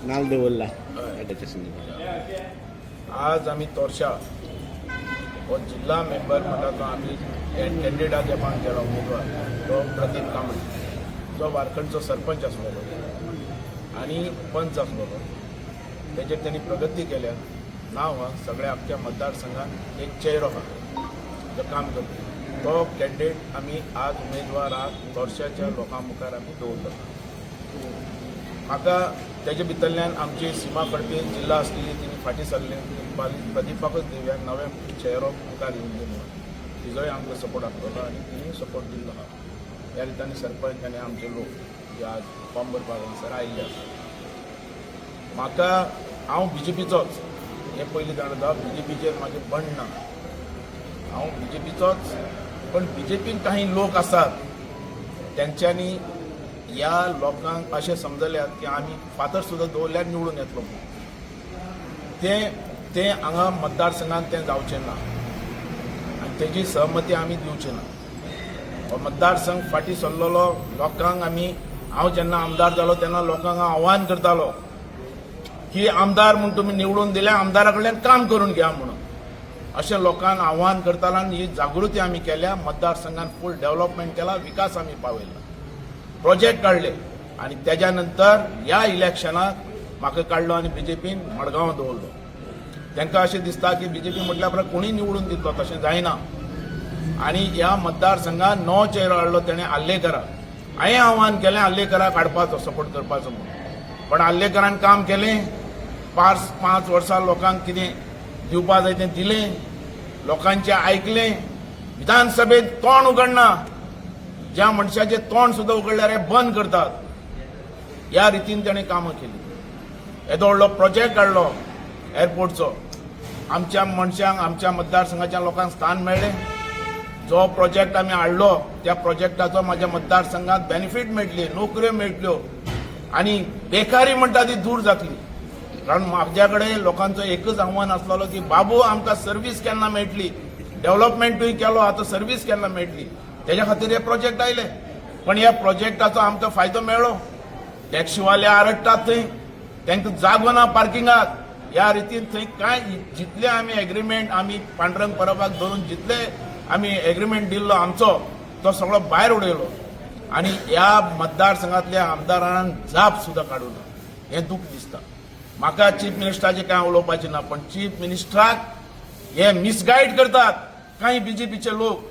नाल दवरला आज आम्ही तोरशा हो जिल्हा मेंबर म्हणटा तो आम्ही कॅन्डिडेट जेवण केला उमेदवार तो प्रदीप कांबळे जो वारखंडचो सरपंच आसलेलो आणि पंच आसलेलो तेजेर त्यांनी प्रगती केल्या नाव हा सगळ्या आमच्या मतदारसंघात एक चेहरो हा जो काम करता तो कॅन्डिडेट आम्ही आज उमेदवाराक तोरशाच्या लोकां मुखार आमी दवरलो. म्हाका तेजे भितरल्यान आमची सीमा कळपी जिल्हा आसलेली तिने फाटी सरले प्रदीपाकच दिव्या नवे चेहरो मुखार येवन दिलो तिजोय आमकां सपोर्ट आसलेलो आनी तिणेय सपोर्ट दिल्लो हा. ह्या रितीन सरपंच आनी आमचे लोक जे आज फॉर्म भरपाक हांगासर आयिल्ले आसा. म्हाका हांव BJPचोच हें पयलीं जाणा BJPचेर म्हाजें बंड ना. हांव BJPचोच पण BJPन काही लोक आसात तेंच्यांनी ह्या लोकांक अशें समजल्यात की आमी फातर सुद्दां दवरल्यार निवडून येतलो ते हांगा मतदारसंघात तें जावचें ना आनी तेजी सहमती आमी दिवची ना. हो मतदारसंघ फाटी सरलेलो लोकांक हांव जेन्ना आमदार जालो तेन्ना लोकांक हांव आव्हान करतालो की आमदार म्हूण तुमी निवडून दिल्या आमदारा कडल्यान काम करून घ्या म्हणून अशें लोकांक आव्हान करतालो आनी ही जागृती आमी केल्या. मतदारसंघात फूल डेव्हलपमेंट केला, विकास आमी पावयला, प्रोजेक्ट काढले आणि त्याच्या नंतर ह्या इलेक्शनात म्हाका काडलो आनी BJPन मडगांव दवरलो. तांकां अशें दिसता की BJP म्हटल्या प्रमाणे कोणी निवडून दितलो, तशें जायना. आनी ह्या मतदारसंघात नवो चेहरो हाडलो तेणें आल्लेकराक. हांवें आव्हान केलें आल्लेकराक हाडपाचो, सपोर्ट करपाचो म्हणून, पण आल्लेकरान काम केलें. 5 वर्सां लोकांक कितें दिवपा जाय तें दिलें, लोकांचें आयकलें. विधानसभेत तोंड उगडना, ज्या मनशाचे तोंड सुद्दां उगडल्यार हे बंद करतात, ह्या रितीन ताणें कामां केली. येदो व्हडलो प्रोजेक्ट काडलो एअरपोर्टचो. आमच्या मनशांक, आमच्या मतदारसंघाच्या लोकांक स्थान मेळ्ळें. जो प्रोजेक्ट आमी हाडलो त्या प्रोजेक्टाचो म्हाज्या मतदारसंघात बेनिफीट मेळटली, नोकऱ्यो मेळटल्यो आनी बेकारी म्हणटा ती दूर जातली. कारण म्हाज्या कडेन लोकांचो एकच आव्हान आसलेलो की बाबू आमकां सर्वीस केन्ना मेळटली, डेव्हलपमेंटूय केलो, आतां सर्वीस केन्ना मेळटली. तेज्या खातीर हे प्रोजेक्ट आयले. पण ह्या प्रोजेक्टाचो आमकां फायदो मेळ्ळो. टॅक्सीवाले आरडटात थंय, तांकां जागो ना पार्किंगाक. ह्या रितीन थंय कांय जितले आमी एग्रीमेंट आमी पांडुरंग परबाक धरून जितले आमी एग्रीमेंट दिल्लो आमचो तो सगळो भायर उडयलो आनी ह्या मतदारसंघातल्या आमदारान जाप सुद्दां काडूं ना. हें दूख दिसता. म्हाका चीफ मिनिस्टराचें कांय उलोवपाचें ना, पण चीफ मिनिस्टराक हे मिसगायड करतात कांय BJPचे लोक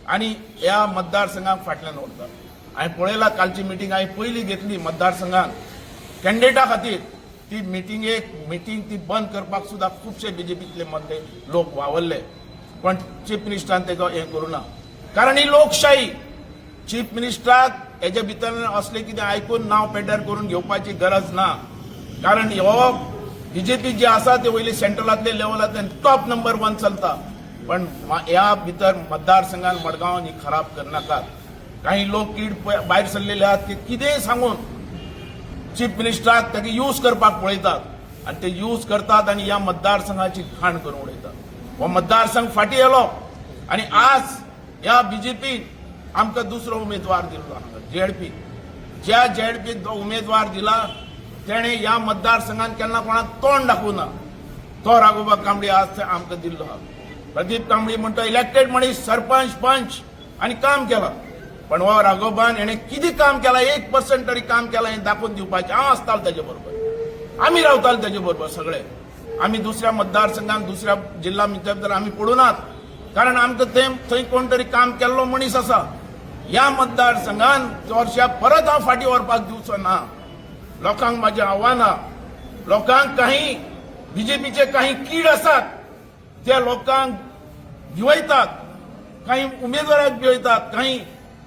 आनी ह्या मतदारसंघाक फाटल्यान ओडतात. हांवें पळयला कालची मिटींग हांवें पयली घेतली मतदारसंघात कॅन्डिडेटा खातीर. ती मिटींग ती बंद करपाक सुद्दां खुबशे BJPतले मदले लोक वावरले, पण चीफ मिनिस्टरान तेजो हें करूं ना. कारण ही लोकशाही. चीफ मिनिस्टराक हेजे भितर असले कितें आयकून नांव पेड्यार करून घेवपाची गरज ना. कारण हो BJP जे आसा ते वयले सेंट्रलांतले लेवलांतल्यान टॉप नंबर 1 चलता. पण ह्या भितर मतदारसंघात मडगांवान ही खराब करनाकात. काही लोक कीड भायर सरलेले आहात ते कितेंय सांगून चीफ मिनिस्टराक ताका यूज करपाक पळयतात आनी ते यूज करतात आनी ह्या मतदारसंघाची घाण करून उडयतात. हो मतदारसंघ फाटी येयलो आनी आज ह्या BJP आमकां दुसरो उमेदवार दिल्लो JDP. ज्या JDP उमेदवार दिला तेणे ह्या मतदारसंघात केन्ना कोणाक तोंड दाखोवं ना. तो राघोबा कांबळे आज आमकां दिल्लो हा. प्रदीप कांबळे म्हणटा इलेक्टेड मनीस, सरपंच, पंच आनी काम केला. पण हो राघोबान हेणें कितें काम केलां, 1% तरी काम केलां हें दाखोवन दिवपाचें. हांव आसतालो तेजे बरोबर, आमी रावताले तेजे बरोबर सगळे. आमी दुसऱ्या मतदारसंघात दुसऱ्या जिल्हा भितर आमी पडूनात, कारण आमकां थंय कोण तरी काम केल्लो मनीस आसा. ह्या मतदारसंघात वर्षाक परत हांव फाटीं व्हरपाक दिवचो ना. लोकांक म्हाजें आव्हान आहा. लोकांक काही BJPचे काही कीड आसात, त्या लोकांक भिवयतात, काही उमेदवाराक भिवयतात, काही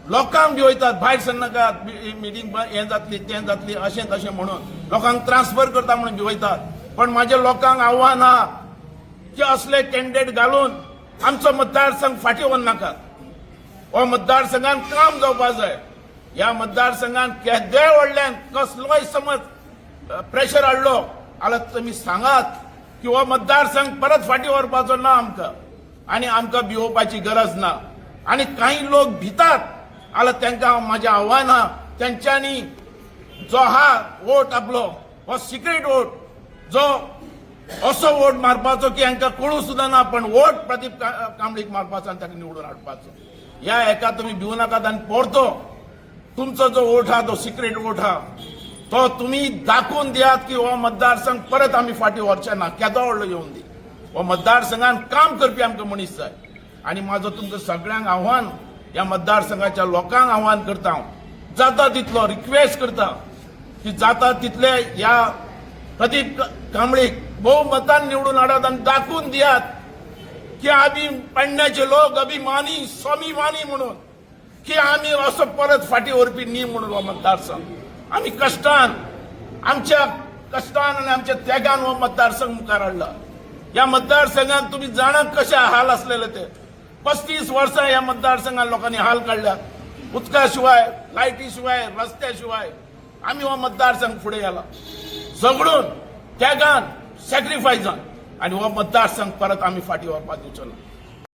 लोकांक भिवयतात. भायर सरनाकात, मिटींग हें जातली तें जातली अशें तशें म्हणून लोकांक ट्रान्सफर करता म्हणून भिवयतात. पण म्हाज्या लोकांक आव्हान आहा की असले कॅन्डिडेट घालून आमचो मतदारसंघ फाटीं व्हरनाकात. हो मतदारसंघात काम जावपा जाय. ह्या मतदारसंघात केद्याय व्हडल्यान कसलोय समज प्रेशर हाडलो जाल्यार तुमी सांगात की हो मतदारसंघ परत फाटीं व्हरपाचो ना आमकां आनी आमकां भिवोवपाची गरज ना. आनी काही लोक भितात जाल्यार तांकां म्हाजें आव्हान आहा, तेंच्यांनी जो हा वोट आपलो हो सिक्रेट वोट जो असो वोट मारपाचो की हांकां कळू सुद्दां ना पण वोट प्रदीप कांबळीक मारपाचो आनी ताका निवडून हाडपाचो ह्या हेका तुमी भिवू नाकात आनी परतो तुमचो जो वोट हा तो सिक्रेट वोट हा तो तुम्ही दाखवून दियात की हो मतदारसंघ परत आम्ही फाटी व्हरचे ना केदो व्हडलो येवन दी हो मतदारसंघात काम करपी आमकां मनीस जाय आनी माझं तुमकां सगळ्यांक आव्हान ह्या मतदारसंघाच्या लोकांक आव्हान करता हांव जाता तितलो रिक्वेस्ट करता की जाता तितले ह्या प्रदीप कांबळीक बहुमतान निवडून हाडात आनी दाखवून दियात की आम्ही पेडण्याचे लोक अभिमानी स्वाभिमानी म्हणून की आम्ही असो परत फाटी व्हरपी न्ही म्हणून हो मतदारसंघ आम्ही कष्टान आमच्या कष्टान आणि आमच्या त्यागान हो मतदारसंघ मुखार हाडला या मतदारसंघात तुम्ही जाणा कशे हाल असलेले ते 35 वर्सां ह्या मतदारसंघात लोकांनी हाल काढल्यात उदका शिवाय लायटी शिवाय रस्त्या शिवाय आम्ही हो मतदारसंघ फुडें गेला झगडून त्यागान सॅक्रिफायसान आणि हो मतदारसंघ परत आम्ही फाटी व्हरपाक दिवचो ना